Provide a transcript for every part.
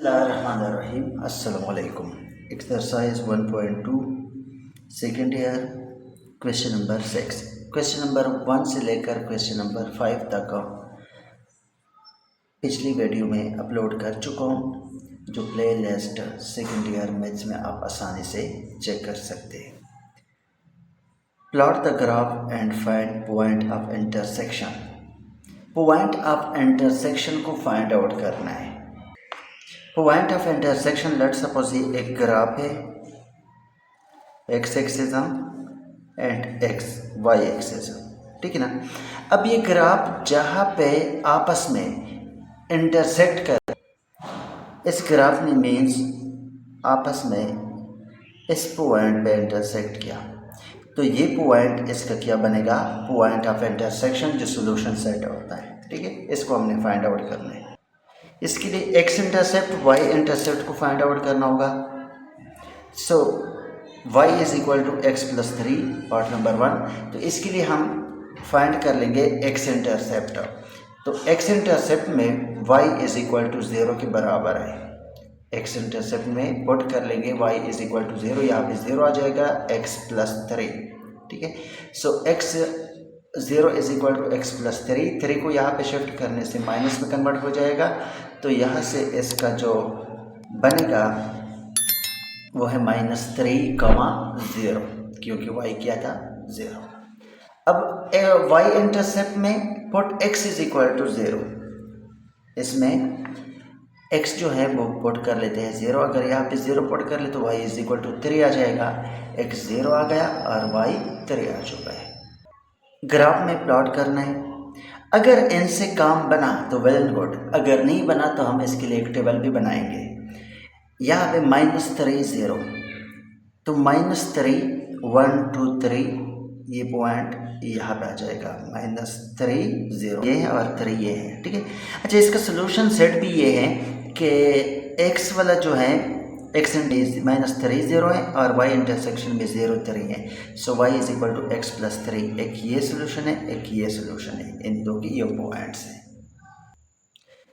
Bismillahirrahmanirrahim. Assalamu alaikum. Exercise 1.2 second year question number 6। Question number 1 से लेकर question number 5 तक पिछली वीडियो में अपलोड कर चुका हूँ, जो playlist second year maths में आप आसानी से चेक कर सकते हैं। Plot the graph and find point of intersection. Point of intersection को फाइंड आउट करना है। Point of intersection, let's suppose ये एक ग्राफ है, X axis and X Y axis, ठीक है ना। अब ये ग्राफ जहाँ पे आपस में इंटरसेक्ट कर, इस ग्राफ ने मीन्स आपस में इस पॉइंट पे इंटरसेक्ट किया, तो ये पॉइंट इसका क्या बनेगा, पॉइंट ऑफ इंटरसेक्शन, जो सोल्यूशन सेट होता है, ठीक है। इसको हमने फाइंड आउट करना है। इसके लिए एक्स इंटरसेप्ट वाई इंटरसेप्ट को फाइंड आउट करना होगा। So y is equal to X plus 3, part number 1। तो इसके लिए हम फाइंड कर लेंगे एक्स इंटरसेप्ट। तो एक्स इंटरसेप्ट में y इज इक्वल टू 0 के बराबर है। एक्स इंटरसेप्ट में पुट कर लेंगे y इज इक्वल टू 0, यहाँ पे 0 आ जाएगा, x प्लस 3, ठीक है। So x 0 is equal to X plus 3 को यहाँ पे शिफ्ट करने से माइनस में कन्वर्ट हो जाएगा। तो यहाँ से इसका जो बनेगा वो है -3,0, क्योंकि y क्या था 0। अब y इंटरसेप्ट में put x is equal to 0, इसमें x जो है वो पुट कर लेते हैं 0। अगर यहाँ पे 0 पुट कर ले तो y इज इक्वल टू 3 आ जाएगा। x 0 आ गया और y 3 आ चुका है। ग्राफ में प्लॉट करना है। अगर इनसे काम बना तो वेल एंड गुड, अगर नहीं बना तो हम इसके लिए एक टेबल भी बनाएंगे। यहाँ पे -3 0, तो -3 1 2 3, ये पॉइंट यहाँ पे आ जाएगा, -3 0 ये है और 3 ये है, ठीक है। अच्छा, इसका सोल्यूशन सेट भी ये है कि x वाला जो है x -3 0 है और y इंटरसेक्शन में 0 3 है। So y is equal to X plus 3। एक ये सोल्यूशन है, एक ये सोल्यूशन है, इन दो की ये पॉइंट्स हैं।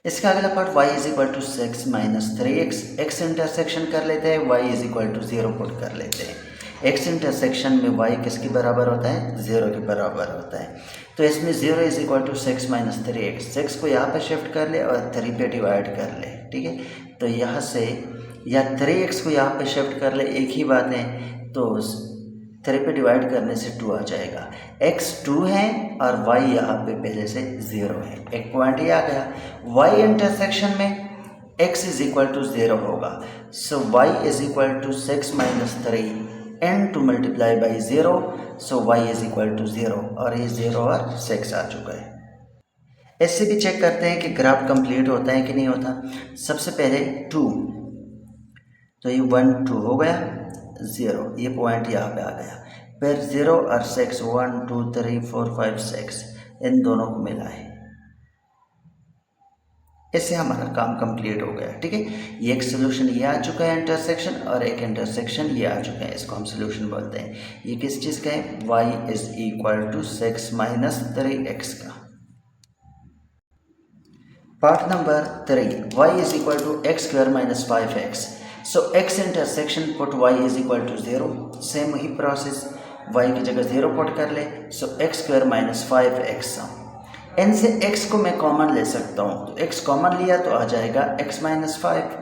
इसका अगला part y is equal to 6 - 3x, x intersection कर लेते हैं, y is equal to 0 put कर लेते हैं। x इंटरसेक्शन में y किसके बराबर होता है, 0 के बराबर होता है। तो इसमें 0 इज इक्वल टू 6 - 3x, 6 को यहाँ पे शिफ्ट कर ले और 3 पे डिवाइड कर ले, ठीक है। तो यहाँ से या 3x को यहाँ पे शिफ्ट कर ले, एक ही बात है। तो 3 पे डिवाइड करने से 2 आ जाएगा। x 2 है और y यहाँ पे पहले से 0 है, एक पॉइंट ये आ गया। y इंटरसेक्शन में x इज इक्वल टू 0 होगा। So y is equal to 6 - 3 and two multiply by 0, so y is equal to 0, और ये 0 और 6 आ चुका है। इससे भी चेक करते हैं कि ग्राफ कंप्लीट होता है कि नहीं होता। सबसे पहले 2, तो ये 1 2 हो गया, 0 ये पॉइंट यहाँ पे आ गया। फिर 0 और 6, 1 2 3 4 5 6, इन दोनों को मिला है। इससे हमारा काम कंप्लीट हो गया, ठीक है। ये एक सोल्यूशन ये आ चुका है इंटरसेक्शन, और एक इंटरसेक्शन ये आ चुका है, इसको हम सोल्यूशन बोलते हैं। ये किस चीज़ का है, y is equal to 6 - 3x का। Part number 3, y is equal to x² - 5x। So x intersection put y is equal to 0, same वही प्रोसेस, y की जगह 0 पुट कर ले। सो x² - 5x, इनसे x को मैं कॉमन ले सकता हूँ, तो x कॉमन लिया तो आ जाएगा x - 5,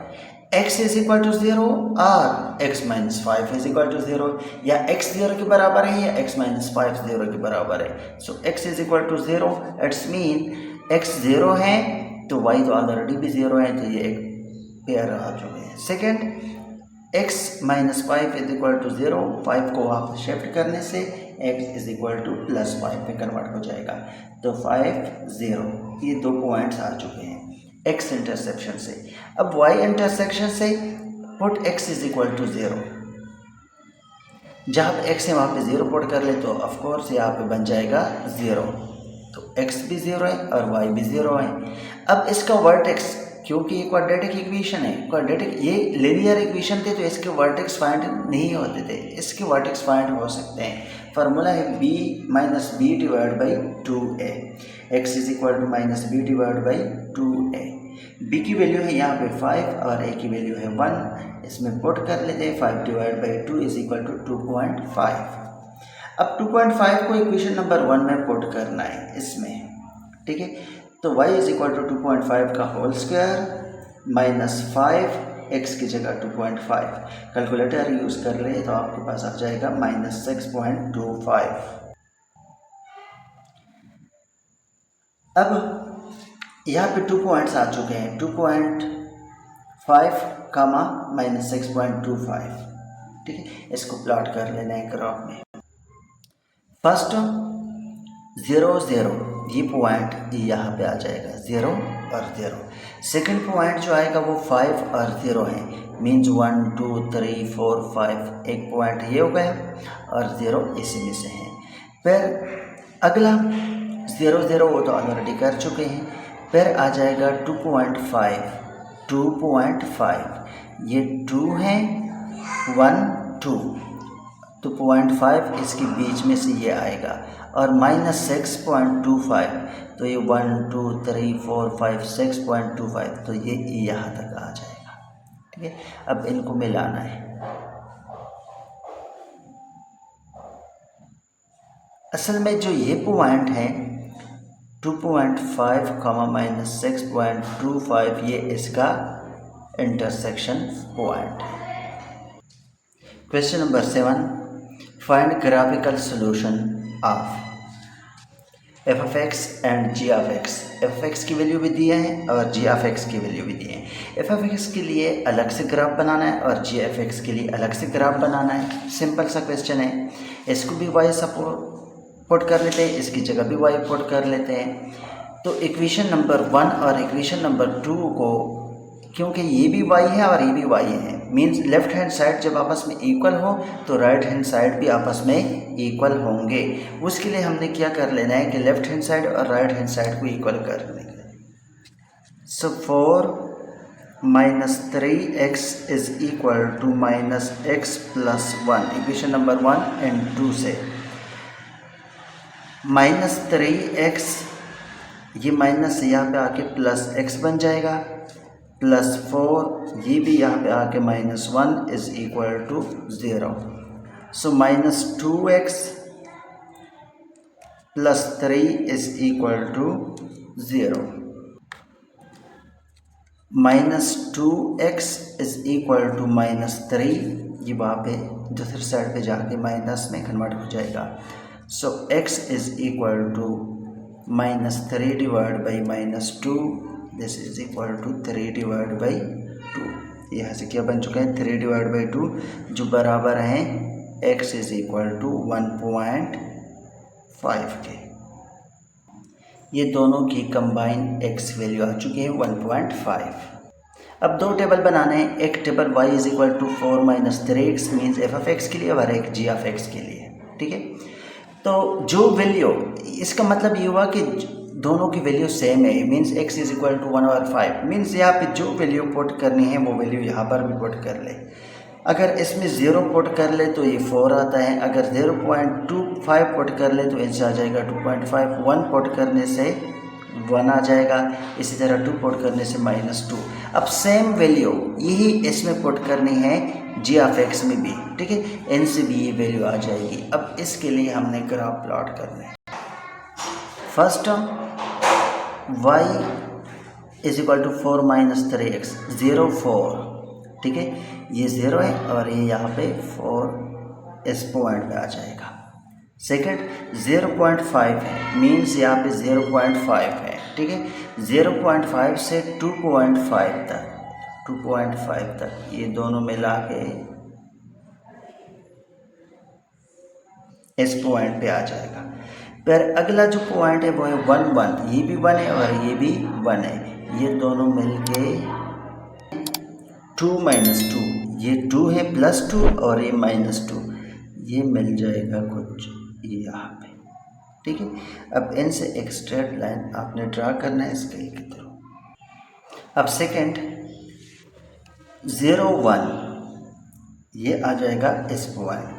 x is equal to 0 और x - 5 इज इक्वल टू 0, या x 0 के बराबर है या x - 5 0 के बराबर है। So x is equal to 0, it's mean x 0 है तो y तो ऑलरेडी भी 0 है, तो ये एक पेयर आ चुके हैं। Second, x - 5 is equal to 0, 5 को वहाँ पर शिफ्ट करने से x इज इक्वल टू +5 में कन्वर्ट हो जाएगा। तो 5 0, ये 2 पॉइंट्स आ चुके हैं x इंटरसेक्शन से। अब y इंटरसेक्शन से put x is equal to 0, जहाँ पे x है वहाँ पे 0 पुट कर ले तो ऑफकोर्स यहाँ पे बन जाएगा 0। तो x भी 0 है और y भी 0 है। अब इसका वर्टेक्स, क्योंकि ये क्वाड्रेटिक इक्वेशन है, क्वाड्रेटिक ये लिनियर इक्वेशन थे तो इसके वर्टेक्स फाइंड नहीं होते थे, इसके वर्टेक्स फाइंड हो सकते हैं। फार्मूला है b - b divide by 2a, x is equal to -b divide by 2a। B की वैल्यू है यहाँ पे 5 और ए की वैल्यू है 1, इसमें पुट कर लेते हैं 5 divide by 2 is equal to 2.5। अब 2.5 को इक्वेशन नंबर 1 में पुट करना है इसमें, ठीक है। तो y इज इक्वल टू 2.5 का होल स्क्वायर माइनस 5 x की जगह 2.5, कैलकुलेटर यूज़ कर ले तो आपके पास आ जाएगा -6.25। अब यहाँ पे 2 पॉइंट्स आ चुके हैं, 2.5 कामा -6.25, ठीक है। इसको प्लॉट कर लेना है ग्राफ में। फर्स्ट 0 0 ये पॉइंट यहाँ पे आ जाएगा 0 और 0। सेकंड पॉइंट जो आएगा वो 5 और 0 है, मीन्स 1 2 3 4 5, एक पॉइंट ये हो गया और 0 इसी में से है। फिर अगला 0 0 वो तो ऑलरेडी कर चुके हैं। फिर आ जाएगा 2.5, 2.5 ये 2 है 1 2, तो 0.5 इसके बीच में से ये आएगा और -6.25, तो ये 1 2 3 4 5 6.25, तो ये यहाँ तक आ जाएगा, ठीक है। अब इनको मिलाना है। असल में जो ये पॉइंट है 2.5 कामा -6.25 ये इसका इंटरसेक्शन पॉइंट है। Question number 7, find graphical solution of F of X and G of X. F of X की वैल्यू भी दिया है और जी ऑफ एक्स की वैल्यू भी दी है। एफ ऑफ एक्स के लिए अलग से ग्राफ बनाना है और जी ऑफ एक्स के लिए अलग से ग्राफ बनाना है। सिंपल सा क्वेश्चन है। इसको भी वाई सपोर्ट पुट कर लेते हैं, इसकी जगह भी वाई पुट कर लेते हैं। तो इक्वेशन नंबर 1 और इक्वेशन नंबर 2 को, क्योंकि ये भी वाई है और ये भी वाई है, मींस लेफ्ट हैंड साइड जब आपस में इक्वल हो तो राइट हैंड साइड भी आपस में इक्वल होंगे। उसके लिए हमने क्या कर लेना है कि लेफ्ट हैंड साइड और राइट हैंड साइड को इक्वल कर लेंगे। So 4 - 3x is equal to -x + 1, equation number 1 and 2 से -3x ये माइनस यहाँ पे आके +x बन जाएगा, +4 ये भी यहाँ पे आके -1 is equal to 0। So -2x + 3 is equal to 0। -2x is equal to -3, ये वहाँ पे दूसरी साइड पे जाके माइनस में कन्वर्ट हो जाएगा। So x is equal to -3 divide by -2, this is equal to 3 divide by 2। यहाँ से क्या बन चुका है 3 डिवाइड बाई 2, जो बराबर हैं x इज इक्वल टू 1.5 के। ये दोनों की कंबाइन x वैल्यू आ चुकी है 1.5। अब दो टेबल बनाने हैं। एक table y is equal to 4 - 3x means F of X के लिए और एक जी ऑफ एक्स के लिए, ठीक है। तो जो वैल्यू, इसका मतलब ये हुआ कि दोनों की वैल्यू सेम है, means x is equal to 1/5, means यहाँ पे जो वैल्यू पुट करनी है वो वैल्यू यहाँ पर भी पुट कर ले। अगर इसमें 0 पुट कर ले तो ये 4 आता है, अगर 0.25 पुट कर ले तो इनसे आ जाएगा 2.5, 1 पुट करने से 1 आ जाएगा, इसी तरह 2 पुट करने से -2। अब सेम वैल्यू यही इसमें पुट करनी है जी ऑफ एक्स में भी, ठीक है, इनसे भी ये वैल्यू आ जाएगी। अब इसके लिए हमने ग्राफ प्लॉट करना है। First y is equal to 4 - 3x, 0 4, ठीक है, ये 0 है और ये यहाँ पे 4 इस पॉइंट पे आ जाएगा। सेकंड 0.5 है, मीन्स यहाँ पे 0.5 है, ठीक है। 0.5 से 2.5 तक, 2.5 तक ये दोनों मिला के इस पॉइंट पे आ जाएगा। फिर अगला जो पॉइंट है वो है 1 1, ये भी 1 है और ये भी 1 है, ये दोनों मिलके 2 - 2, ये 2 है +2 और ये -2, ये मिल जाएगा कुछ यहाँ पे, ठीक है। अब इनसे एक स्ट्रेट लाइन आपने ड्रा करना है स्केल के थ्रू। अब सेकंड 0 1 ये आ जाएगा इस पॉइंट पे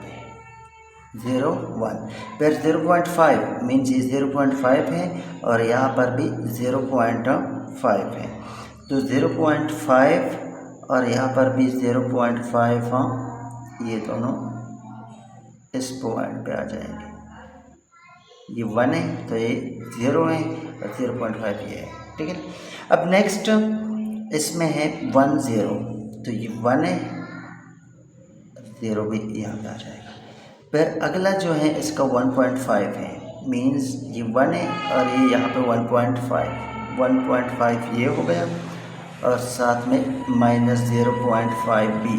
0 1, फिर 0.5 मीन्स ये 0.5 है और यहाँ पर भी 0.5 है, तो 0.5 और यहाँ पर भी 0.5, हाँ ये दोनों इस पॉइंट पे आ जाएंगे। ये 1 है तो ये 0 है और 0.5 ये है, ठीक है ना। अब नेक्स्ट इसमें है 1 0, तो ये 1 है, 0 भी यहाँ पे आ जाएगा। फिर अगला जो है इसका 1.5 है, मीन्स ये 1 है और ये यहाँ पे 1.5 ये हो गया और साथ में -0.5 भी,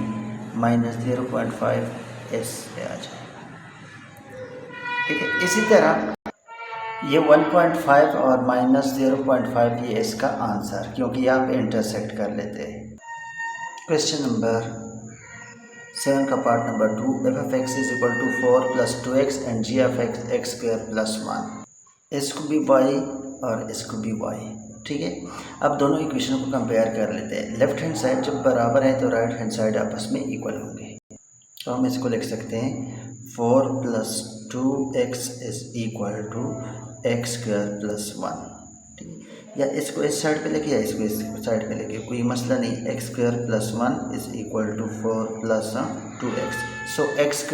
-0.5 इस पे आ जाएगा, ठीक है। इसी तरह ये 1.5 और -0.5 ये इसका आंसर, क्योंकि आप इंटरसेक्ट कर लेते हैं। क्वेश्चन नंबर 7 का part number 2, f(x) = 4 + 2x and g(x) x² + 1। इसको भी y और इसको भी y, ठीक है। अब दोनों इक्वेशन को कंपेयर कर लेते हैं। लेफ्ट हैंड साइड जब बराबर है तो राइट हैंड साइड आपस में इक्वल होंगे, तो हम इसको लिख सकते हैं 4 + 2x = x² + 1, ठीक है। या इसको इस साइड पे लेके या इसको इस साइड पे लेके, कोई मसला नहीं। x² + 1 = 4 + 2x। सो x²,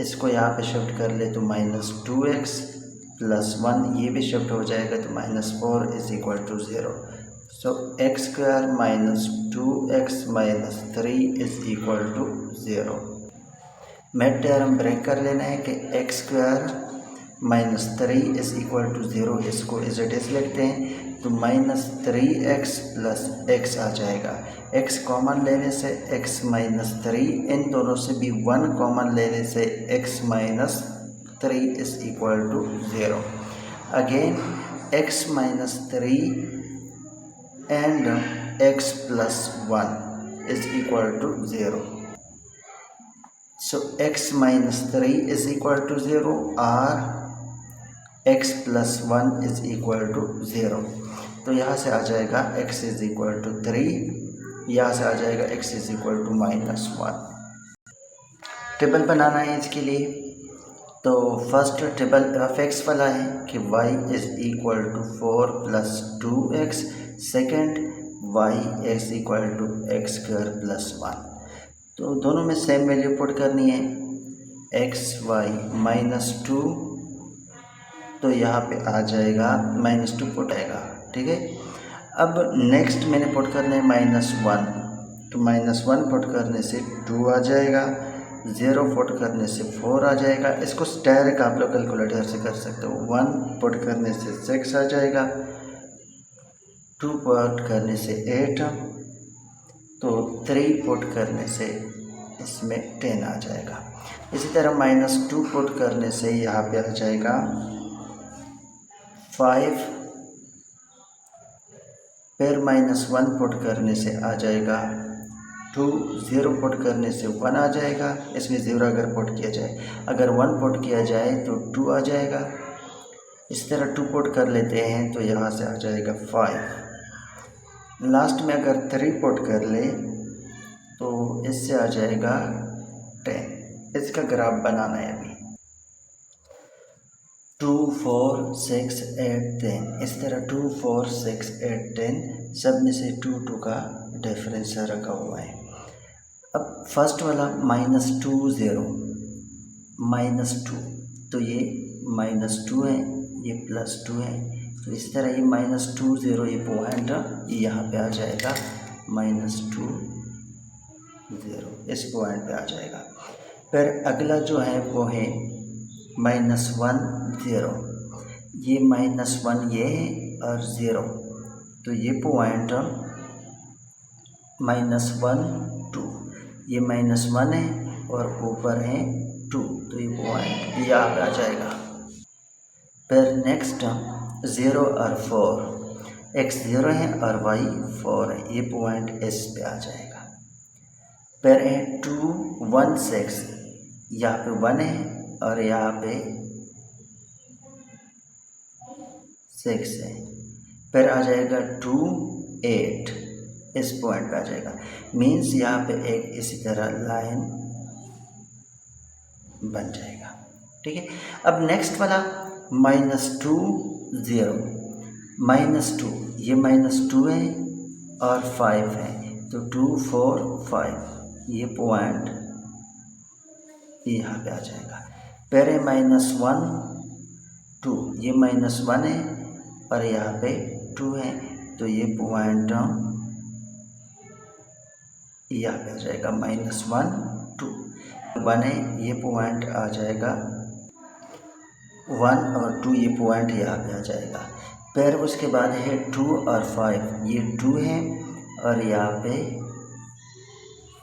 इसको यहाँ पे शिफ्ट कर ले तो -2x + 1, ये भी शिफ्ट हो जाएगा तो -4 = 0। सो x² - 2x - 3 = 0। Mid term break कर लेना है कि x² - 3 = 0, इसको एज इट इज़ लिखते हैं तो -3x + x आ जाएगा। x कॉमन लेने से x - 3, इन दोनों से भी 1 कॉमन लेने से x - 3 = 0। Again x - 3 and x + 1 = 0। So x - 3 = 0 or x + 1 = 0। तो यहाँ से आ जाएगा x = 3, यहाँ से आ जाएगा x = -1। टेबल बनाना है इसके लिए, तो फर्स्ट टेबल f(x) वाला है कि y = 4 + 2x, second y = x² + 1। तो दोनों में सेम वैल्यू पुट करनी है। x y -2, तो यहाँ पे आ जाएगा -2 पुट आएगा, ठीक है। अब नेक्स्ट मैंने पुट करना है -1, तो -1 पुट करने से 2 आ जाएगा, 0 पुट करने से 4 आ जाएगा। इसको डायरेक्ट आप लोग कैलकुलेटर से कर सकते हो। 1 पुट करने से 6 आ जाएगा, 2 पुट करने से 8, तो 3 पुट करने से इसमें 10 आ जाएगा। इसी तरह -2 पुट करने से यहाँ पे आ जाएगा 5, फिर -1 पुट करने से आ जाएगा 2, 0 पुट करने से 1 आ जाएगा। इसमें 0 अगर पुट किया जाए, अगर 1 पुट किया जाए तो 2 आ जाएगा। इस तरह 2 पुट कर लेते हैं तो यहाँ से आ जाएगा 5। लास्ट में अगर 3 पुट कर ले तो इससे आ जाएगा 10। इसका ग्राफ बनाना है अभी। 2 4 6 8 10, इस तरह 2 4 6 8 10 सब में से 2 2 का डिफरेंस रखा हुआ है। अब फर्स्ट वाला -2 0 -2, तो ये -2 है, ये +2 है, तो इस तरह ये -2 0 ये पॉइंट यहाँ पे आ जाएगा, -2 0 इस पॉइंट पे आ जाएगा। फिर अगला जो है वो है -1 0, ये -1 ये है और 0, तो ये पॉइंट -1 2, ये -1 है और ऊपर है 2, तो ये पॉइंट यहाँ पे आ जाएगा। फिर नेक्स्ट 0 और 4, x 0 है और y 4 है, ये पॉइंट इस पे आ जाएगा। फिर है 2 1 6, यहाँ पे 1 है और यहाँ पे 6 है। फिर आ जाएगा 2 8, इस पॉइंट पे आ जाएगा। मीन्स यहाँ पे एक इसी तरह लाइन बन जाएगा, ठीक है। अब नेक्स्ट वाला -2 0, -2, ये -2 है और 5 है, तो 2 4 5 ये पॉइंट यहाँ पे आ जाएगा। फिर है -1 2, ये -1 है और यहाँ पे 2 है, तो ये पॉइंट यहाँ पे आ जाएगा -1 2 1 है, ये पॉइंट आ जाएगा 1 और 2, ये पॉइंट यहाँ पे आ जाएगा। फिर उसके बाद है 2 और 5, ये 2 है और यहाँ पे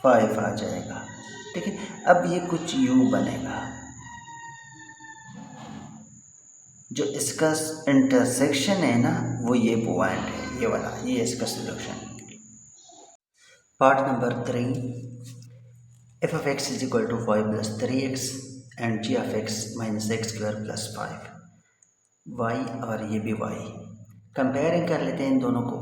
5 आ जाएगा। ठीक है, अब ये कुछ यूँ बनेगा, जो इसका इंटरसेक्शन है ना वो ये पॉइंट है, ये वाला, ये इसका solution. Part number 3, f of x is equal to 5 plus 3x and g of x minus x square plus 5, y और ये भी y। कंपेयरिंग कर लेते हैं इन दोनों को,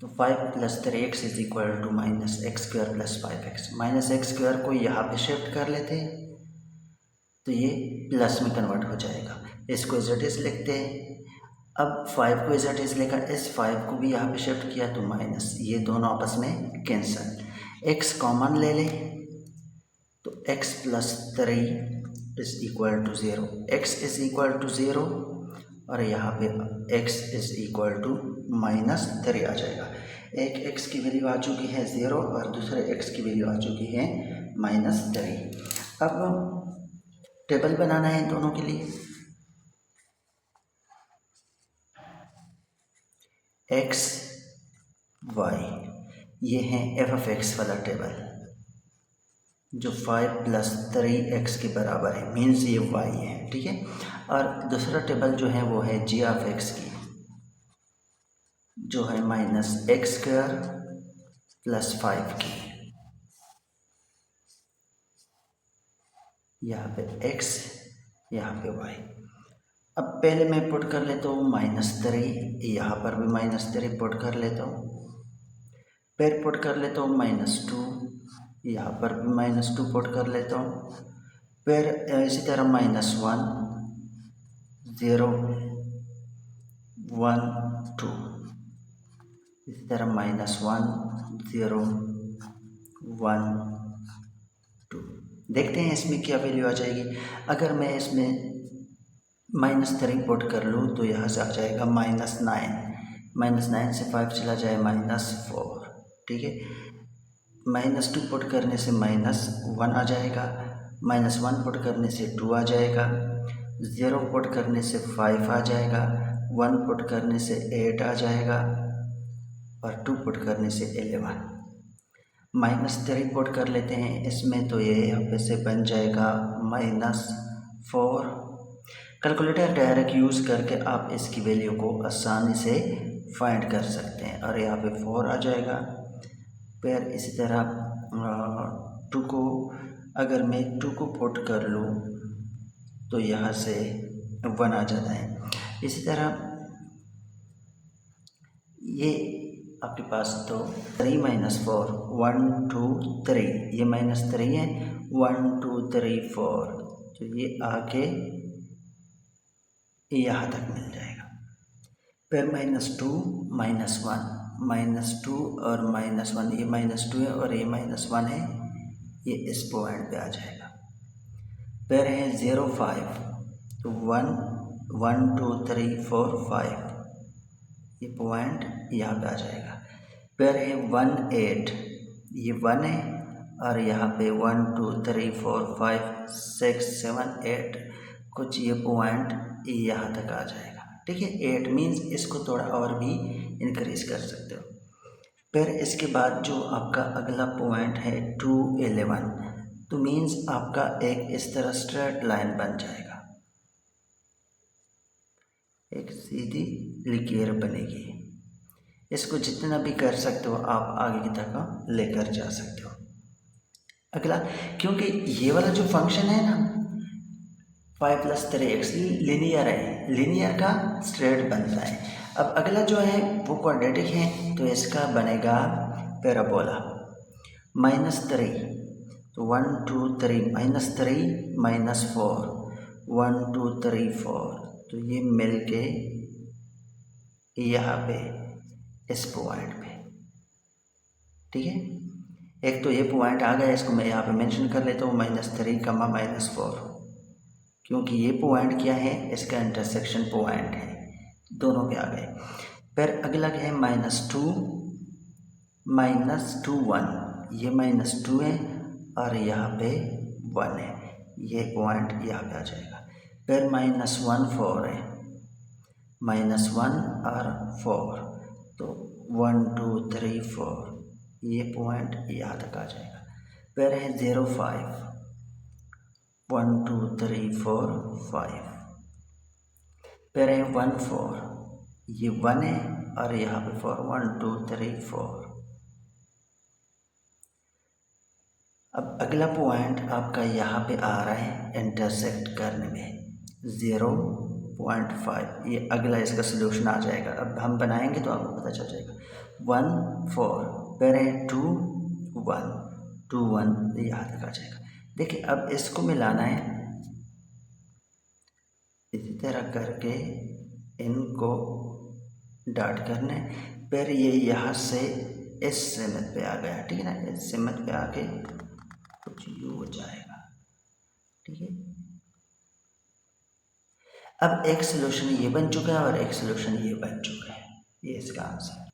तो 5 plus 3x is equal to minus X square plus 5x। Minus X square को यहाँ पे शिफ्ट कर लेते हैं तो ये प्लस में कन्वर्ट हो जाएगा, इसको एज इट इज लिखते हैं। अब 5 को एज इट इज लेकर इस 5 को भी यहाँ पे शिफ्ट किया तो माइनस, ये दोनों आपस में कैंसल। x कॉमन ले लें तो x plus 3 is equal to 0, x is equal to 0 और यहाँ पे x इज इक्वल टू -3 आ जाएगा। एक x की वैल्यू आ चुकी है 0 और दूसरे x की वैल्यू आ चुकी है -3। अब टेबल बनाना है इन दोनों के लिए। x y ये है f ऑफ x वाला टेबल जो 5 प्लस 3x के बराबर है, मीन्स ये y है। ठीक है, और दूसरा टेबल जो है वो है g ऑफ x की, जो है माइनस एक्स स्क्वायर प्लस 5 की। यहाँ पे x, यहाँ पे y। अब पहले मैं पुट कर लेता हूँ -3, यहाँ पर भी -3 पुट कर लेता हूँ। फिर पुट कर लेता हूँ -2, यहाँ पर भी -2 पुट कर लेता हूँ। फिर इसी तरह -1 0 1 2, इसी तरह -1 0 1 2। देखते हैं इसमें क्या वैल्यू आ जाएगी। अगर मैं इसमें -3 पुट कर लूँ तो यहाँ से आ जाएगा -9, -9 से 5 चला जाए -4। ठीक है, -2 पुट करने से -1 आ जाएगा, -1 पुट करने से 2 आ जाएगा, 0 पुट करने से 5 आ जाएगा, 1 पुट करने से 8 आ जाएगा और 2 पुट करने से 11। -3 पुट कर लेते हैं इसमें तो ये यहाँ पे से बन जाएगा -4। कैलकुलेटर डायरेक्ट यूज़ करके आप इसकी वैल्यू को आसानी से फाइंड कर सकते हैं और यहाँ पे 4 आ जाएगा। फिर इसी तरह 2 को, अगर मैं 2 को पुट कर लूँ तो यहाँ से 1 आ जाता है। इसी तरह ये आपके पास तो 3 - 4 1 2 3, ये -3 है, 1 2 3 4, तो ये आके यहाँ तक मिल जाएगा। फिर -2 -1 और -1, ये -2 है और ये -1 है, ये इस पॉइंट पे आ जाएगा। फिर है 0 5, तो 1 1 2 3 4 5, ये पॉइंट यहाँ पे आ जाएगा। फिर है 1 8, ये 1 है और यहाँ पे 1 2 3 4 5 6 7 8, कुछ ये पॉइंट यहाँ तक आ जाएगा। ठीक है, 8 मीन्स इसको थोड़ा और भी इंक्रीज कर सकते हो। फिर इसके बाद जो आपका अगला पॉइंट है 2 11, तो मीन्स आपका एक इस तरह स्ट्रेट लाइन बन जाएगा, एक सीधी लकीर बनेगी। इसको जितना भी कर सकते हो आप आगे की तक लेकर जा सकते हो। अगला, क्योंकि ये वाला जो फंक्शन है ना 5 + 3x लीनियर है, लीनियर का स्ट्रेट बनता है। अब अगला जो है वो क्वाड्रेटिक है, तो इसका बनेगा पैराबोला। -3, तो 1 2 3 -3 -4 1 2 3 4, तो ये मिल के यहाँ पे इस पॉइंट पे, ठीक है। एक तो ये पॉइंट आ गया, इसको मैं यहाँ पे मेंशन कर लेता हूँ -3, -4, क्योंकि ये पॉइंट क्या है, इसका इंटरसेक्शन पॉइंट है, दोनों पे आ गए। फिर अगला क्या है, -2, -2, 1, ये -2 है और यहाँ पे 1 है, ये पॉइंट यहाँ पे आ जाएगा। फिर -1, 4 है, -1 और 4, तो 1, 2, 3, 4, ये पॉइंट यहाँ तक आ जाएगा। फिर है 0, 5, 1, 2, 3, 4, 5। फिर है 1, 4, ये 1 है और यहाँ पे 4, 1, 2, 3, 4। अब अगला पॉइंट आपका यहाँ पे आ रहा है इंटरसेक्ट करने में 0.5, ये अगला इसका सलूशन आ जाएगा। अब हम बनाएंगे तो आपको पता चल जाएगा। 1, 4, फिर है 2, 1, 2, 1, यहाँ तक आ जाएगा। देखिए अब इसको मिलाना है, इसी तरह करके इनको डॉट करना है। फिर ये यहाँ से इस सिमत पे आ गया, ठीक है ना, इस सिमत पे आके कुछ यू हो जाएगा, ठीक है। अब एक सोल्यूशन ये बन चुका है और एक सोल्यूशन ये बन चुका है, ये इसका आंसर।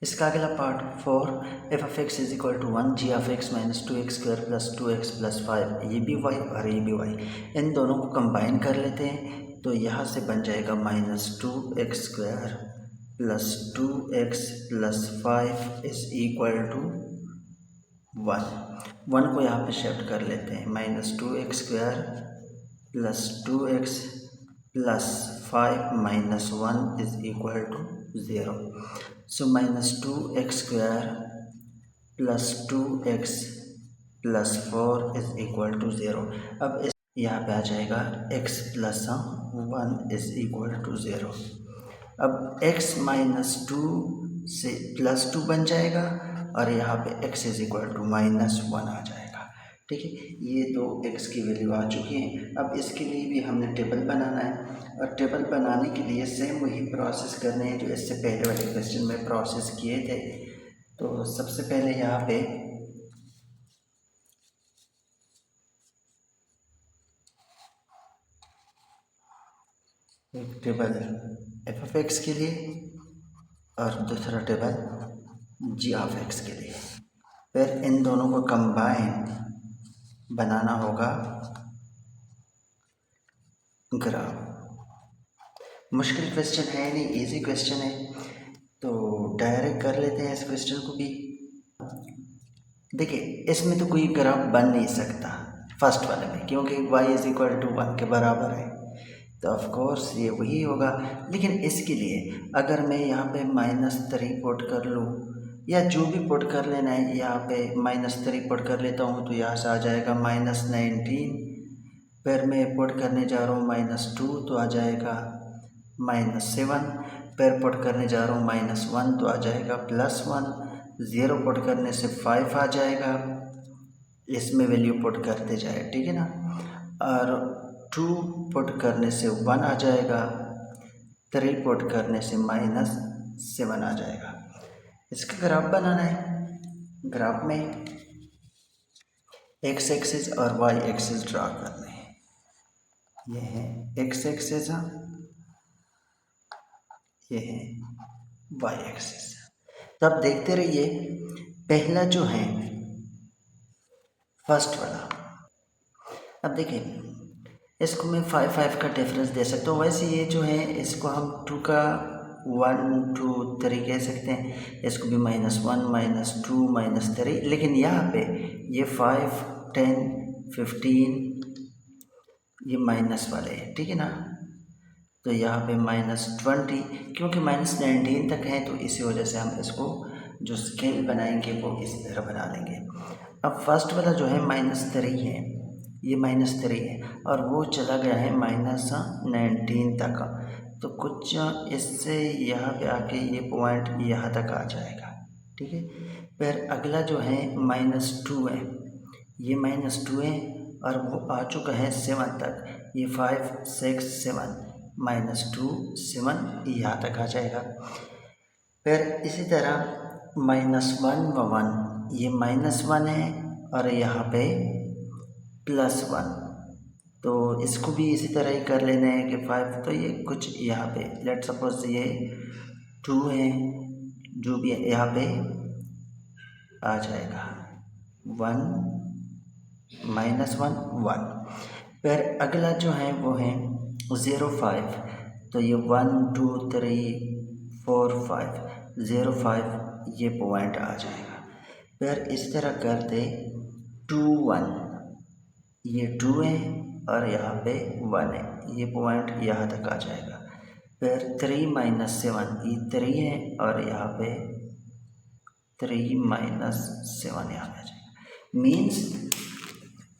इसका अगला part 4, F of X is equal to 1 G of X minus 2x square plus 2x plus 5, ये भी y और ये भी y, इन दोनों को कंबाइन कर लेते हैं तो यहाँ से बन जाएगा -2x square plus 2x plus 5 is equal to 1 को यहाँ पे शिफ्ट कर लेते हैं, -2x square plus 2x plus 5 minus 1 is equal to 0। So -2x square plus 2x plus 4 is equal to 0। अब इस यहाँ पे आ जाएगा x plus 1 is equal to 0। अब x -2 से +2 बन जाएगा और यहाँ पे x इज इक्वल टू -1 आ जाएगा, ठीक है। ये दो x की वैल्यू आ चुकी है। अब इसके लिए भी हमने टेबल बनाना है और टेबल बनाने के लिए सेम वही प्रोसेस करने हैं जो इससे पहले वाले क्वेश्चन में प्रोसेस किए थे। तो सबसे पहले यहाँ पे एक टेबल एफ ऑफ एक्स के लिए और दूसरा टेबल जी ऑफ एक्स के लिए, फिर इन दोनों को कंबाइन बनाना होगा ग्राफ। मुश्किल क्वेश्चन है नहीं, इजी क्वेश्चन है, तो डायरेक्ट कर लेते हैं इस क्वेश्चन को भी। देखिए इसमें तो कोई ग्राफ बन नहीं सकता फर्स्ट वाले में, क्योंकि y इज इक्वल टू 1 के बराबर है, तो ऑफ कोर्स ये वही होगा। लेकिन इसके लिए अगर मैं यहाँ पे -3 पुट कर लूँ या जो भी पुट कर लेना है, यहाँ पे -3 पुट कर लेता हूँ तो यहाँ से आ जाएगा -19। फिर मैं पुट करने जा रहा हूँ -2 तो आ जाएगा -7। फिर पुट करने जा रहा हूँ -1 तो आ जाएगा +1। 0 पुट करने से 5 आ जाएगा, इसमें वैल्यू पुट करते जाए, ठीक है ना। और 2 पुट करने से 1 आ जाएगा, 3 पुट करने से -7 आ जाएगा। इसका ग्राफ बनाना है। ग्राफ में x एक्सिस और y एक्सिस ड्रा करने हैं। ये है x एक्सिस, ये है y एक्सिस। तो आप देखते रहिए, पहला जो है फर्स्ट वाला, अब देखिए इसको मैं 5 का डिफरेंस दे सकता हूँ। वैसे ये जो है इसको हम 2 का 1, 2, 3 कह सकते हैं, इसको भी -1, -2, -3, लेकिन यहाँ पे ये 5, 10, 15 ये माइनस वाले हैं, ठीक है ना। तो यहाँ पे -20, क्योंकि -19 तक है तो इसी वजह से हम इसको जो स्केल बनाएंगे वो इस तरह बना लेंगे। अब फर्स्ट वाला जो है -3 है, ये -3 है और वो चला गया है -19 तक, तो कुछ इससे यहाँ पे आके ये पॉइंट यहाँ तक आ जाएगा, ठीक है। फिर अगला जो है -2 है, ये -2 है और वो आ चुका है 7 तक, ये 5, 6, 7, -2 7 यहाँ तक आ जाएगा। फिर इसी तरह -1 व 1, ये -1 है और यहाँ पे +1, तो इसको भी इसी तरह ही कर लेना है कि 5, तो ये कुछ यहाँ पे लेट सपोज ये 2 है, जो भी है यहाँ पे आ जाएगा 1 -1 1। फिर अगला जो है वो है 0 5, तो ये 1 2 3 4 5 0 5 ये पॉइंट आ जाएगा। फिर इस तरह करते 2 1, ये 2 है और यहाँ पे 1 है, ये पॉइंट यहाँ तक आ जाएगा। फिर 3 -7, ये 3 है और यहाँ पे 3 -7 यहाँ पे आ जाएगा। मीन्स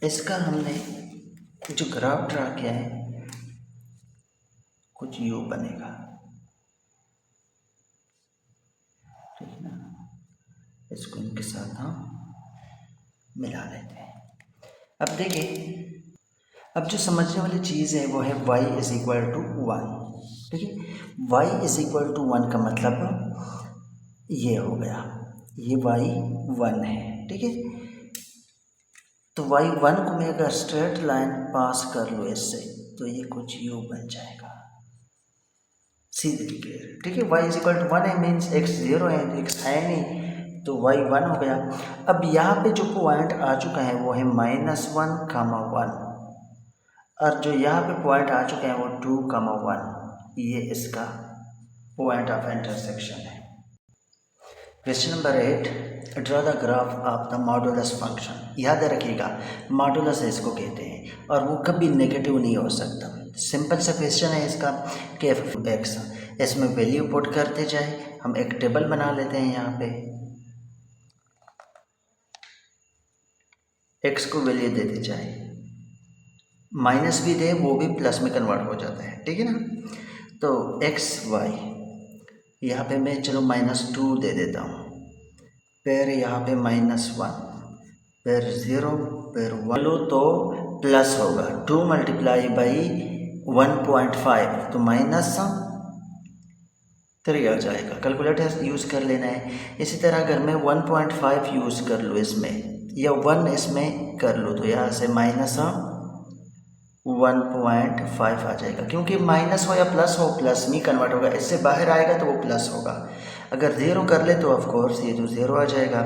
इसका हमने जो ग्राफ ड्रा किया है कुछ यू बनेगा, ठीक है ना। इसको इनके साथ हम मिला लेते हैं। अब देखिए, अब जो समझने वाली चीज़ है वो है y इज इक्वल टू 1, ठीक है। y इज इक्वल टू 1 का मतलब ये हो गया, ये y 1 है, ठीक है। तो y 1 को मैं अगर स्ट्रेट लाइन पास कर लूँ इससे, तो ये कुछ u बन जाएगा, सीधे क्लियर, ठीक है। y इज इक्वल टू 1 है, मीन्स x 0 है, x है नहीं, तो y 1 हो गया। अब यहाँ पे जो पॉइंट आ चुका है वो है -1, 1, और जो यहाँ पे पॉइंट आ चुके हैं वो 2, 1, ये इसका पॉइंट ऑफ इंटरसेक्शन है। Question number 8, draw the graph of the modulus function. याद रखिएगा, मॉडुलस इसको कहते हैं और वो कभी नेगेटिव नहीं हो सकता। सिंपल सा क्वेश्चन है इसका कि f(x), इसमें वैल्यू पुट करते जाए। हम एक टेबल बना लेते हैं, यहाँ पे x को वैल्यू देते जाए, माइनस भी दे वो भी प्लस में कन्वर्ट हो जाता है, ठीक है ना। तो x y यहाँ पे मैं चलो -2 दे देता हूँ, फिर यहाँ पे -1, फिर 0, फिर 1 लो तो प्लस होगा, 2 × 1.5 तो -3 आ जाएगा। कैलकुलेटर यूज़ कर लेना है। इसी तरह अगर मैं 1.5 यूज़ कर लूँ इसमें, या 1 इसमें कर लूँ, तो यहाँ से -1.5 आ जाएगा, क्योंकि माइनस हो या प्लस हो, प्लस में कन्वर्ट होगा। इससे बाहर आएगा तो वो प्लस होगा। अगर 0 कर ले तो ऑफ कोर्स ये तो 0 आ जाएगा।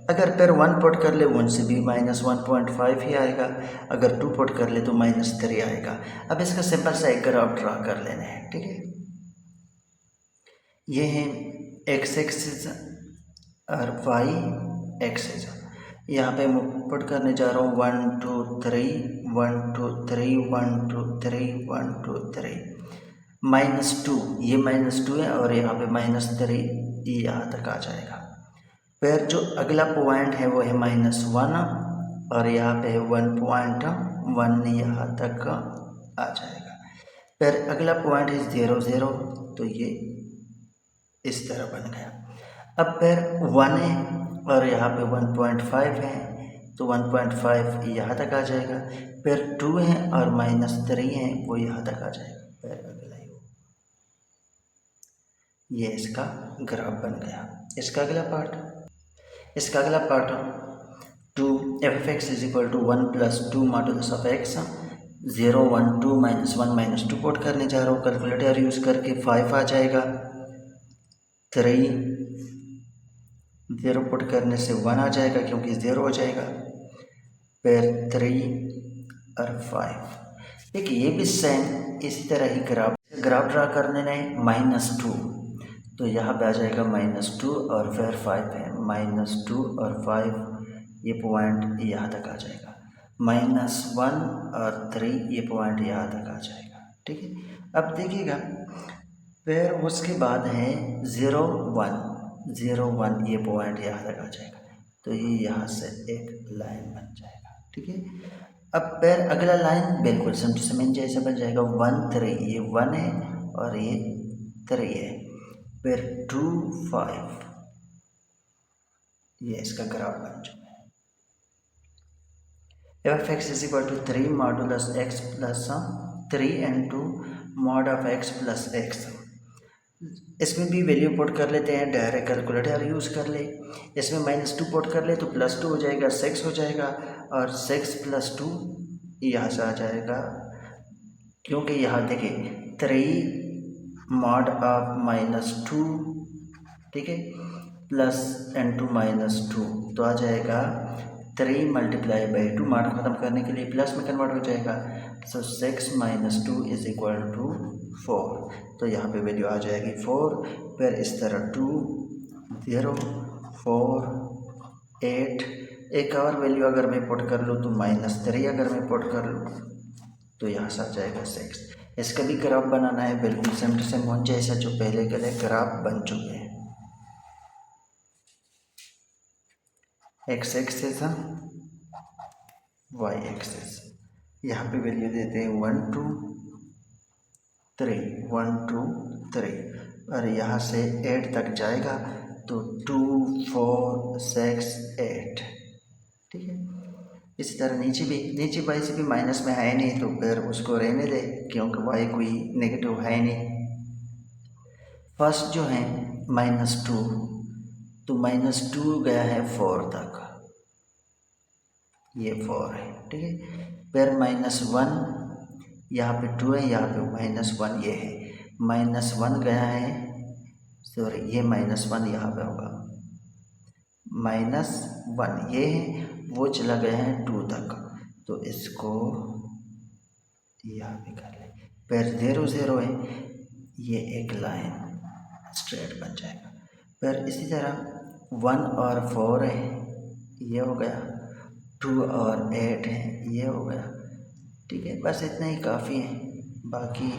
अगर फिर 1 पुट कर ले, 1 से भी -1.5 ही आएगा। अगर 2 पुट कर ले तो -3 आएगा। अब इसका सिंपल सा एक ग्राफ ड्रा कर लेना है, ठीक है। ये है x एक्सिस और y एक्सिस। यहाँ पे मैं पुट करने जा रहा हूँ 1 2 3 1 2 3 1 2 3 1 2 3 -2, ये -2 है और यहाँ पे -3, ये यहाँ तक आ जाएगा। फिर जो अगला पॉइंट है वो है -1 और यहाँ पे है 1.1, यहाँ तक आ जाएगा। फिर अगला पॉइंट है 0 0, तो ये इस तरह बन गया। अब फिर 1 है और यहाँ पे 1.5 है, तो 1.5 यहाँ तक आ जाएगा। फिर 2 है और -3 है, वो यहाँ तक आ जाएगा। फिर अगला ये इसका ग्राफ बन गया। इसका अगला part 2 f(x) is equal to 1 + 2 modulus of x, 0 1 2 -1 -2 put करने जा रहा हूँ कैलकुलेटर यूज़ करके। 5 आ जाएगा, 3 0 पुट करने से 1 आ जाएगा क्योंकि 0 हो जाएगा। फिर 3 और 5। देखिए ये भी सेम इसी तरह ही ग्राफ ड्रा करने में -2, तो यहाँ पे आ जाएगा -2 और फिर 5 है, -2 और 5, ये पॉइंट यहाँ तक आ जाएगा। -1 और 3, ये पॉइंट यहाँ तक आ जाएगा, ठीक है। अब देखिएगा, फिर उसके बाद है 0 1 0 1, ये पॉइंट यहाँ तक आ जाएगा, तो ये यहाँ से एक लाइन बन जाएगा, ठीक है। अब फिर अगला लाइन बिल्कुल सेम जैसे बन जाएगा, 1 3, ये 1 है और ये 3 है। फिर 2 5, ये इसका ग्राफ बन चुका है। f(x) is equal to 3 modulus x plus 3 × mod of X plus X. इसमें भी वैल्यू पुट कर लेते हैं, डायरेक्ट कैलकुलेटर यूज़ कर ले। इसमें -2 पुट कर ले तो +2 हो जाएगा, 6 हो जाएगा, और 6 + 2 यहाँ से आ जाएगा, क्योंकि यहाँ देखिए 3 मॉड ऑफ -2, ठीक है, प्लस n2 -2 तो आ जाएगा 3 × 2, मॉड ख़त्म करने के लिए प्लस में कन्वर्ट हो जाएगा। सो 6 - 2 = 4, तो यहाँ पे वैल्यू आ जाएगी 4। फिर इस तरह 2 0 4 8, एक और वैल्यू अगर मैं पुट कर लूँ तो -3 अगर मैं पुट कर लूँ तो यहाँ से आ जाएगा 6। इसका भी ग्राफ बनाना है, बिल्कुल सेम टू सेम हो जैसा जो पहले के लिए ग्राफ बन चुके हैं। x एक्सिस y एक्सिस, यहाँ पे वैल्यू देते हैं 1 2 3 1 2 3, और यहाँ से 8 तक जाएगा तो 2 4 6 8, ठीक है। इसी तरह नीचे y से भी माइनस में है नहीं तो फिर उसको रहने दे, क्योंकि y कोई नेगेटिव है नहीं। फर्स्ट जो है -2, तो -2 गया है 4 तक, ये 4 है, ठीक है। फिर -1, यहाँ पे 2 है, यहाँ पे -1 ये है, -1 गया है, सॉरी ये -1 यहाँ पे होगा, -1 ये है, वो चला गया है 2 तक, तो इसको यहाँ पे कर ले। फिर 0 0 है, ये एक लाइन स्ट्रेट बन जाएगा। फिर इसी तरह 1 और 4 है, ये हो गया, 2 और 8 है, ये हो गया, ठीक है। बस इतना ही काफ़ी है, बाकी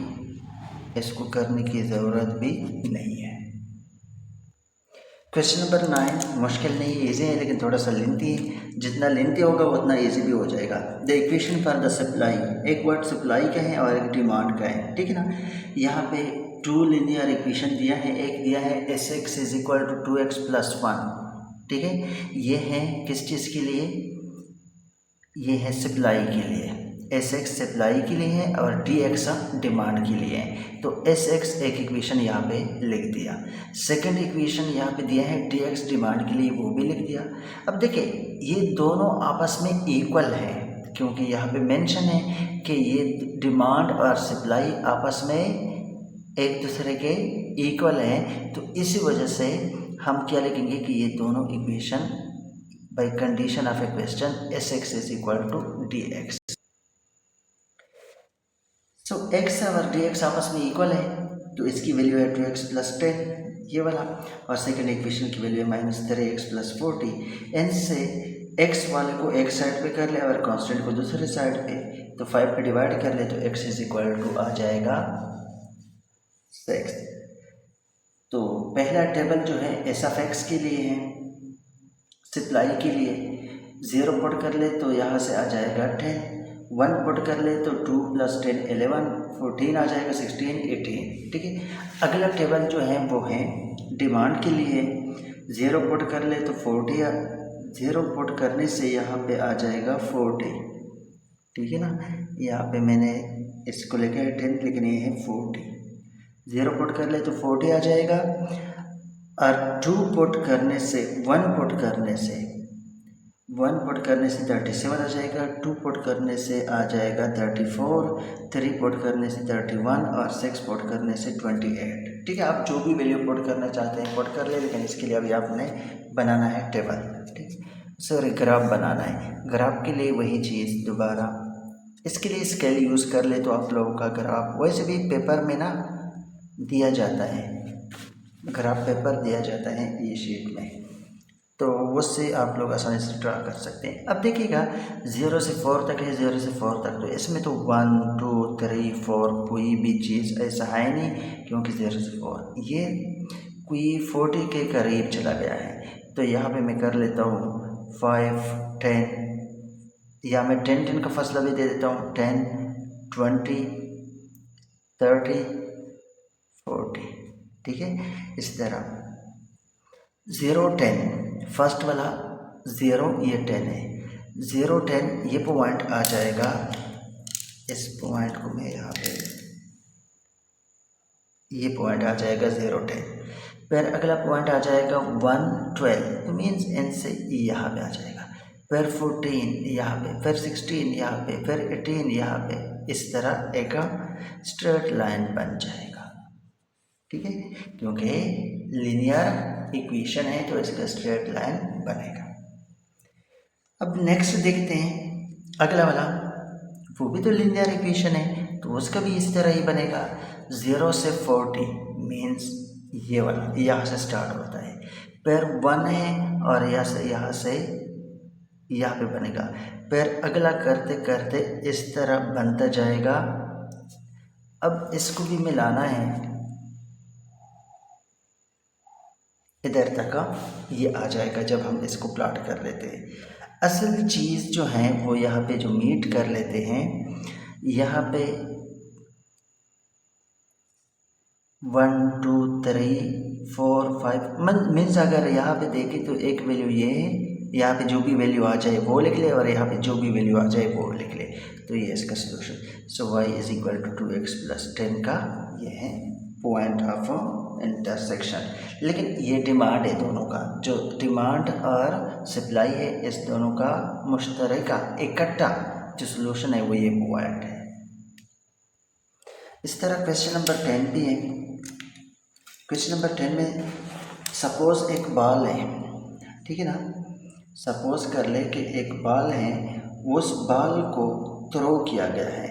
इसको करने की ज़रूरत भी नहीं है। क्वेश्चन नंबर 9 मुश्किल नहीं, ईजी है, लेकिन थोड़ा सा लेंथी है। जितना लेंथी होगा उतना ईजी भी हो जाएगा। The equation for the supply, एक वर्ड सप्लाई का है और एक डिमांड का है, ठीक है ना। यहाँ पे 2 लीनियर इक्वेशन दिया है, एक दिया है sx = 2x + 1, ठीक है। ये है किस चीज़ के लिए, ये है सप्लाई के लिए, sx सप्लाई के लिए है और dx डिमांड के लिए है। तो sx एक इक्वेशन यहाँ पे लिख दिया, सेकंड इक्वेशन यहाँ पे दिया है dx डिमांड के लिए, वो भी लिख दिया। अब देखिए ये दोनों आपस में इक्वल है, क्योंकि यहाँ पे मेंशन है कि ये डिमांड और सप्लाई आपस में एक दूसरे के इक्वल हैं, तो इसी वजह से हम क्या लिखेंगे कि ये दोनों equation by condition of A question sx = dx। So x और dx आपस में इक्वल है, तो इसकी वैल्यू है 2x + 10, ये वाला, और सेकंड इक्वेशन की वैल्यू है -3x + 40। इनसे x वाले को एक साइड पे कर ले और कांस्टेंट को दूसरे साइड पे, तो 5 पे डिवाइड कर ले तो x = आ जाएगा 6। तो पहला टेबल जो है s(x) के लिए है, सप्लाई के लिए 0 पुट कर ले तो यहाँ से आ जाएगा 10, 1 पुट कर ले तो 2 + 10 11, 14 आ जाएगा, 16 18, ठीक है। अगला टेबल जो है वो है डिमांड के लिए, 0 पुट कर ले तो 40, 0 पुट करने से यहाँ पे आ जाएगा 40, ठीक है ना। यहाँ पे मैंने इसको लेके 10, लेकिन ये है 40, 0 पुट कर ले तो 40 आ जाएगा, और 2 पुट करने से 1 पुट करने से 37 आ जाएगा, 2 पुट करने से आ जाएगा 34, 3 पुट करने से 31, और 6 पुट करने से 28, ठीक है। आप जो भी वैल्यू पुट करना चाहते हैं पुट कर ले, लेकिन इसके लिए अभी आपने बनाना है टेबल, ठीक, सॉरी ग्राफ बनाना है। ग्राफ के लिए वही चीज़ दोबारा, इसके लिए स्केल यूज़ कर ले तो आप लोगों का ग्राफ वैसे भी पेपर में ना दिया जाता है, ग्राफ पेपर दिया जाता है ये शीट में, तो उससे आप लोग आसानी से ड्रा कर सकते हैं। अब देखिएगा 0 से 4 तक है, 0 से 4 तक, तो इसमें तो 1 2 3 4 कोई भी चीज़ ऐसा है नहीं, क्योंकि 0 से 4 ये कोई 40 के करीब चला गया है। तो यहाँ पे मैं कर लेता हूँ 5 10, या मैं 10 10 का फासला भी दे देता हूँ, 10 20 30 40, ठीक है। इस तरह 0 10 फर्स्ट वाला 0, ये 10 है, 0 10 ये पॉइंट आ जाएगा, इस पॉइंट को मैं यहाँ पे ये पॉइंट आ जाएगा 010। फिर अगला पॉइंट आ जाएगा 112, मीन्स इन से यहाँ पे आ जाएगा। फिर 14 यहाँ पे, फिर 16 यहाँ पे, फिर 18 यहाँ पे। इस तरह एक स्ट्रेट लाइन बन जाएगा, ठीक है, क्योंकि लीनियर इक्वेशन है तो इसका स्ट्रेट लाइन बनेगा। अब नेक्स्ट देखते हैं अगला वाला, वो भी तो लीनियर इक्वेशन है तो उसका भी इस तरह ही बनेगा। 0 से 40 मीन्स ये वाला यहाँ से स्टार्ट होता है, फिर 1 है और यहाँ से यहाँ पे बनेगा। फिर अगला करते करते इस तरह बनता जाएगा। अब इसको भी मिलाना है, इधर तक ये आ जाएगा जब हम इसको प्लॉट कर लेते हैं। असल चीज़ जो है वो यहाँ पे जो मीट कर लेते हैं, यहाँ पे 1 2 3 4 5 मीन्स अगर यहाँ पे देखें तो एक वैल्यू ये है, यहाँ पे जो भी वैल्यू आ जाए वो लिख ले और यहाँ पे जो भी वैल्यू आ जाए वो लिख ले, तो ये इसका solution. So y is equal to 2x + 10 का ये है पॉइंट ऑफ इंटरसेक्शन। लेकिन ये डिमांड है दोनों का, जो डिमांड और सप्लाई है इस दोनों का मुश्तरका इकट्ठा जो सोल्यूशन है वो ये पॉइंट है। इस तरह क्वेश्चन नंबर 10 भी है। क्वेश्चन नंबर 10 में सपोज एक बॉल है, ठीक है ना, सपोज कर ले कि एक बॉल है, उस बॉल को थ्रो किया गया है,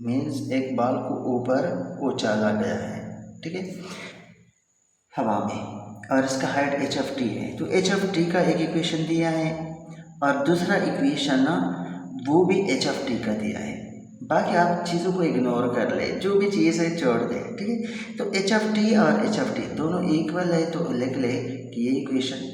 मीन्स एक बॉल को ऊपर उछाला गया है, ठीक है, हवा में, और इसका हाइट HFT है। तो HFT का एक इक्वेशन दिया है और दूसरा इक्वेशन ना वो भी HFT का दिया है। बाकी आप चीज़ों को इग्नोर कर ले, जो भी चीज़ है छोड़ दे, ठीक है। तो HFT और HFT दोनों इक्वल है तो लिख ले कि ये इक्वेशन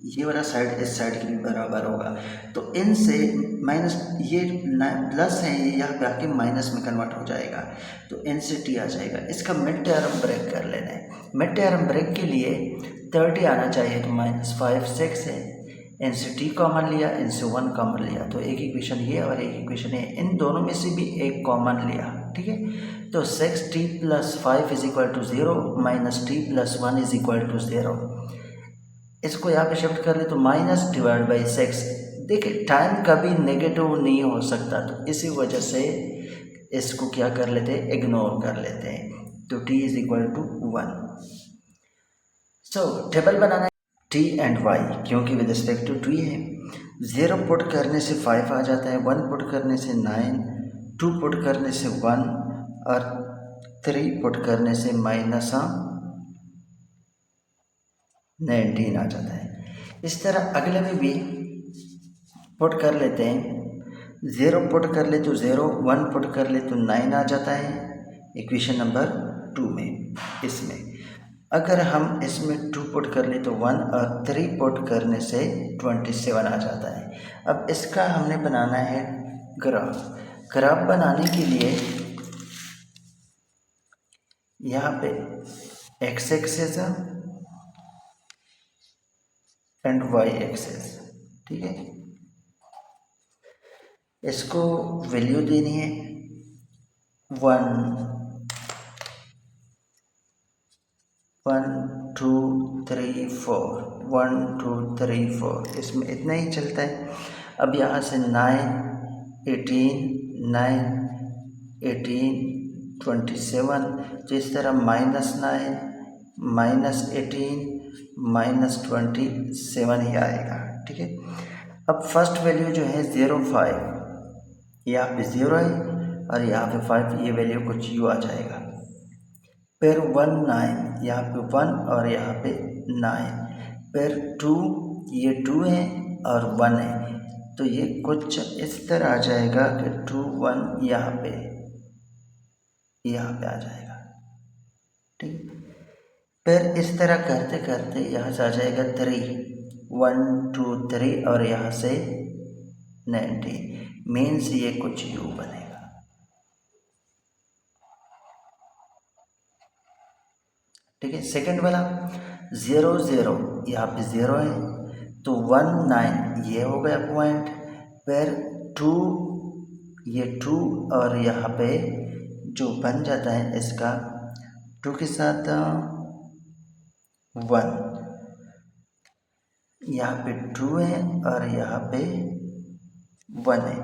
ये वाला साइड इस साइड के भी बराबर होगा। तो इनसे माइनस ये प्लस है, ये यहाँ पे आके माइनस में कन्वर्ट हो जाएगा, तो इन से टी आ जाएगा। इसका मिड टर्म ब्रेक कर लेना है। मिड टर्म ब्रेक के लिए 30 आना चाहिए, तो -5 6 है, इनसे टी कॉमन लिया, इनसे 1 कॉमन लिया, तो एक इक्वेशन ये और एक इक्वेशन है, इन दोनों में से भी एक कॉमन लिया, ठीक है। तो 6t + 5 = 0 -t + 1 = 0। इसको यहाँ पे शिफ्ट कर ले तो -/6। देखिए टाइम कभी नेगेटिव नहीं हो सकता, तो इसी वजह से इसको क्या कर लेते हैं, इग्नोर कर लेते हैं। तो t = 1। सो टेबल बनाना है t एंड y, क्योंकि विद रिस्पेक्ट टू t है। 0 पुट करने से 5 आ जाता है, 1 पुट करने से 9, 2 पुट करने से 1 और 3 पुट करने से -19 आ जाता है। इस तरह अगले में भी पुट कर लेते हैं। 0 पुट कर ले तो 0, 1 पुट कर ले तो 9 आ जाता है इक्वेशन नंबर 2 में। इसमें अगर हम इसमें 2 पुट कर ले तो 1 और 3 पुट करने से 27 आ जाता है। अब इसका हमने बनाना है ग्राफ। ग्राफ बनाने के लिए यहाँ पे x axis and y axis, ठीक है, इसको वैल्यू देनी है 1 1 2 3 4 1 2 3 4, इसमें इतना ही चलता है। अब यहाँ से 9 18 9 18 27, तो इस तरह -9 -18 -27 ही आएगा, ठीक है। अब फर्स्ट वैल्यू जो है 0.5, यहाँ पे 0 है और यहाँ पे 5, ये वैल्यू कुछ यूँ आ जाएगा। फिर 1 9, यहाँ पे 1 और यहाँ पे 9, फिर 2, ये 2 है और 1 है, तो ये कुछ इस तरह आ जाएगा कि 2 1 यहाँ पे आ जाएगा, ठीक। फिर इस तरह करते करते यहाँ से आ जाएगा 3 1 2 3 और यहाँ से 90, मीन्स ये कुछ यू बनेगा, ठीक है। सेकंड वाला 0 0, यहाँ पे 0 है तो 1 9, ये हो गया पॉइंट। फिर 2, ये 2 और यहाँ पे जो बन जाता है इसका 2 के साथ 1, यहाँ पे 2 है और यहाँ पे 1 है,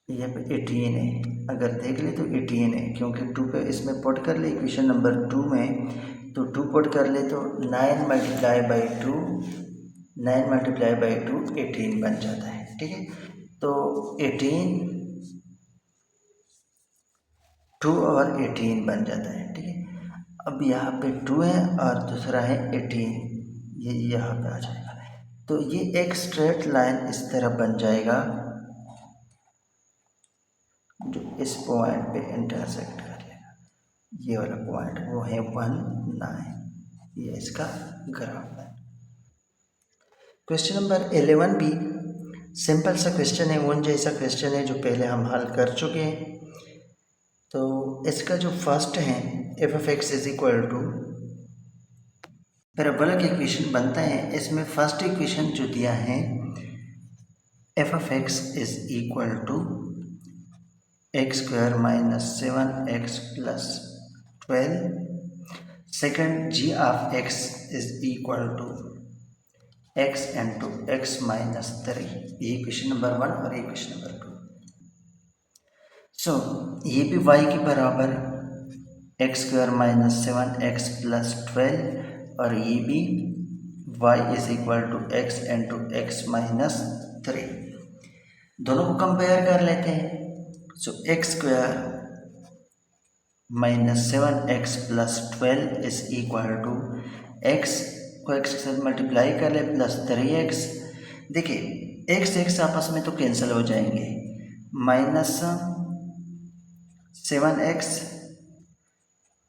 यहाँ पे 18 है। अगर देख ले तो 18 है, क्योंकि 2 पे इसमें पुट कर ले इक्वेशन नंबर 2 में, तो 2 पुट कर ले तो 9 मल्टीप्लाई बाई 2, 9 मल्टीप्लाई बाई 2 18 बन जाता है। ठीक है, तो 18 2 और 18 बन जाता है। ठीक है, अब यहाँ पे 2 है और दूसरा है 18, ये यहाँ पे आ जाएगा। तो ये एक स्ट्रेट लाइन इस तरह बन जाएगा जो इस पॉइंट पे इंटरसेक्ट कर लेगा। ये वाला पॉइंट वो है 1 9, ये इसका ग्राफ है। क्वेश्चन नंबर 11 भी सिंपल सा क्वेश्चन है, उन जैसा क्वेश्चन है जो पहले हम हल कर चुके हैं। तो इसका जो फर्स्ट है F of X is equal to, parabolic equation बनता है। इसमें फर्स्ट इक्वेशन जो दिया है F of X is equal to X square minus 7x plus 12। Second G of X is equal to x into x minus 3। ये equation number 1 और equation number 2। सो ये भी y के बराबर x square minus 7x plus 12, और ये भी y is equal to x into x minus 3। दोनों को कंपेयर कर लेते हैं। So x square minus 7x plus 12 is equal to x को एक्स के साथ मल्टीप्लाई कर ले प्लस 3x। देखिए एक्स एक्स आपस में तो कैंसिल हो जाएंगे, minus 7x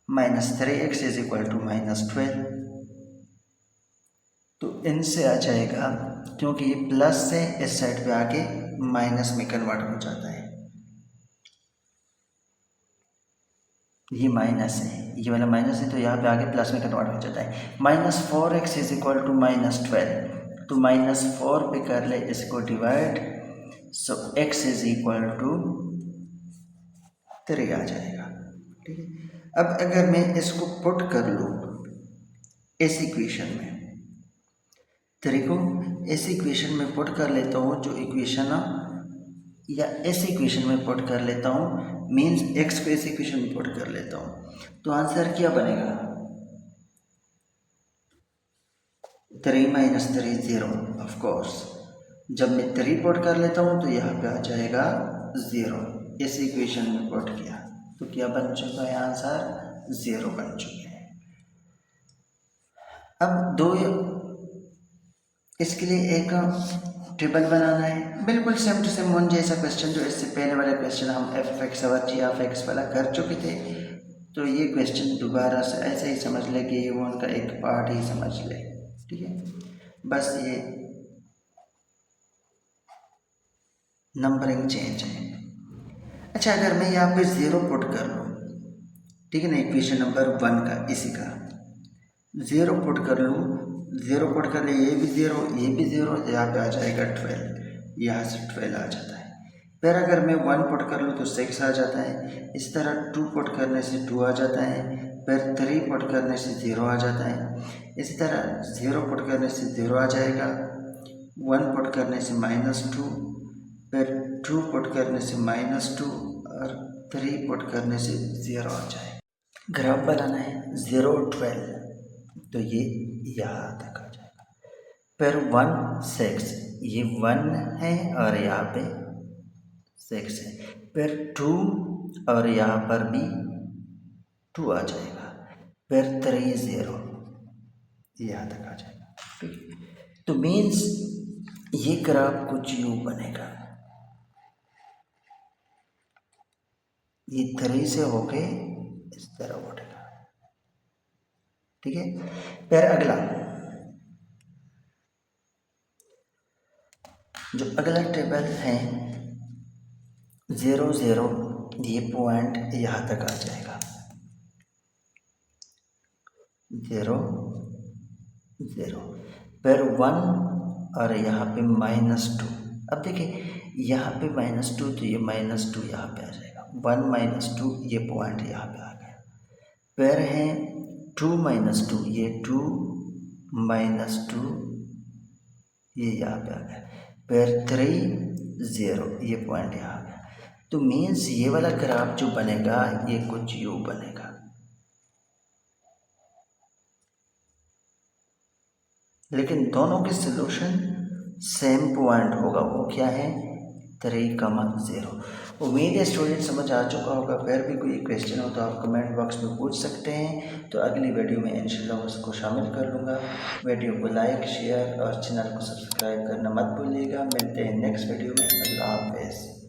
minus 3x is equal to minus 12। तो इनसे आ जाएगा, क्योंकि ये प्लस से इस साइड पे आके माइनस में कन्वर्ट हो जाता है। ये माइनस है, ये वाला माइनस है, तो यहाँ पे आके प्लस में कन्वर्ट हो जाता है। Minus 4x is equal to minus 12, तो माइनस 4 पे कर ले इसको divide, so x is equal to 3 आ जाएगा। ठीक है, अब अगर मैं इसको पुट कर लूँ इस इक्वेशन में, 3 को इस इक्वेशन में पुट कर लेता हूँ, जो इक्वेशन या इस इक्वेशन में पुट कर लेता हूँ, मीन्स x को इस इक्वेशन में पुट कर लेता हूँ, तो आंसर क्या बनेगा? 3 माइनस 3 0। ऑफ कोर्स जब मैं 3 पुट कर लेता हूँ तो यहाँ पे आ जाएगा 0। इस इक्वेशन में पुट किया तो क्या बन चुका है? आंसर 0 बन चुके हैं। अब दो, इसके लिए एक टेबल बनाना है, बिल्कुल सेम टू सेम वन जैसा क्वेश्चन जो इससे पहले वाला क्वेश्चन हम एफ ऑफ एक्स और जी ऑफ एक्स वाला कर चुके थे। तो ये क्वेश्चन दोबारा से ऐसे ही समझ ले कि ये वो उनका एक पार्ट ही समझ ले। ठीक है, बस ये नंबरिंग चेंज है। अच्छा, अगर मैं यहाँ पे 0 पुट कर लूँ, ठीक है ना, इक्वेशन नंबर 1 का, इसी का 0 पुट कर लूँ, 0 पुट कर ले, ये भी 0, ये भी 0, यहाँ पे आ जाएगा 12, यहाँ से 12 आ जाता है। फिर अगर मैं 1 पुट कर लूँ तो 6 आ जाता है। इस तरह 2 पुट करने से 2 आ जाता है, फिर 3 पुट करने से 0 आ जाता है। इसी तरह 0 पुट करने से 0 आ जाएगा, 1 पुट करने से -2, फिर 2 पुट करने से -2 और 3 पुट करने से 0 आ जाए। ग्राफ बनाना है 0 12, तो ये यहाँ तक आ जाएगा। फिर 1 6, ये 1 है और यहाँ पे 6 है। फिर 2 और यहाँ पर भी 2 आ जाएगा। फिर 3 0, यहाँ तक आ जाएगा। ठीक, तो मीन्स ये ग्राफ कुछ यूँ बनेगा, ये 3 से होके इस तरह उठेगा। ठीक है, फिर अगला जो अगला टेबल है 0 0, ये पॉइंट यहाँ तक आ जाएगा, 0 0, फिर 1 और यहाँ पे -2। अब देखिए यहाँ पे -2, तो ये -2 यहाँ पे आ जाएगा, 1 - 2 ये पॉइंट यहाँ पे आ गया। फिर है 2 - 2 ये 2 - 2 ये यहाँ पे आ गया। फिर 3 0 ये पॉइंट यहाँ आ गया। तो मीन्स ये वाला ग्राफ जो बनेगा ये कुछ यू बनेगा। लेकिन दोनों की सलूशन सेम पॉइंट होगा, वो क्या है 3,0। उम्मीद है स्टूडेंट समझ आ चुका होगा। फिर भी कोई क्वेश्चन हो तो आप कमेंट बॉक्स में पूछ सकते हैं, तो अगली वीडियो में इंशाल्लाह उसको शामिल कर लूँगा। वीडियो को लाइक शेयर और चैनल को सब्सक्राइब करना मत भूलिएगा। मिलते हैं नेक्स्ट वीडियो में। अल्लाह हाफ़िज़।